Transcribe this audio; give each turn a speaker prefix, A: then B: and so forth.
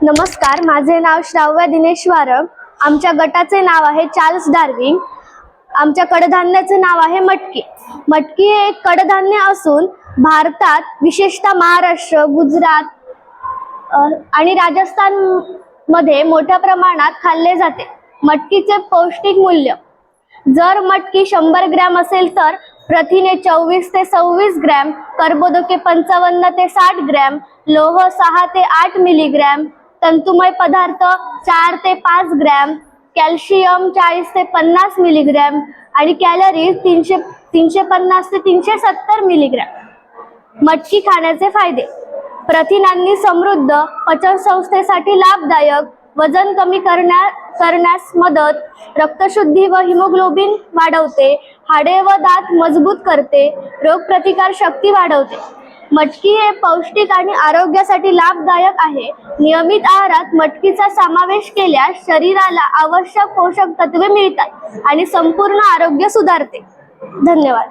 A: नमस्कार, माझे नाव श्राव्य दिनेश वारक. आमच्या गटाचे नाव आहे चार्ल्स डार्विन. आमच्या कडधान्याचे नाव आहे मटकी. मटकी हे एक कडधान्य असून भारतात विशेषतः महाराष्ट्र, गुजरात आणि राजस्थान मध्ये मोठ्या प्रमाणात खाल्ले जाते. मटकीचे पौष्टिक मूल्य: जर मटकी 100 ग्रॅम असेल तर प्रथिने 24 ते 26 ग्रॅम, कर्बोदके 55 ते 60 ग्रॅम, लोह 6 ते 8 मिलीग्रॅम, तंतुमय पदार्थ 4 ते 5 ग्रॅम, कॅल्शियम 40 ते 50 मिलीग्रॅम आणि कॅलरीज 350 ते 370 मिलीग्रॅम. मटकी खाण्याचे फायदे: प्रथिनांनी समृद्ध, पचनसंस्थेसाठी लाभदायक, वजन कमी करण्यास मदत, रक्तशुद्धी व हिमोग्लोबिन वाढवते, हाडे व दात मजबूत करते, रोगप्रतिकार शक्ती वाढवते. मटकी हे पौष्टिक आणि आरोग्यासाठी लाभदायक आहे. नियमित आहारात मटकीचा समावेश केल्यास शरीराला आवश्यक पोषक तत्वे मिळतात आणि संपूर्ण आरोग्य सुधारते. धन्यवाद.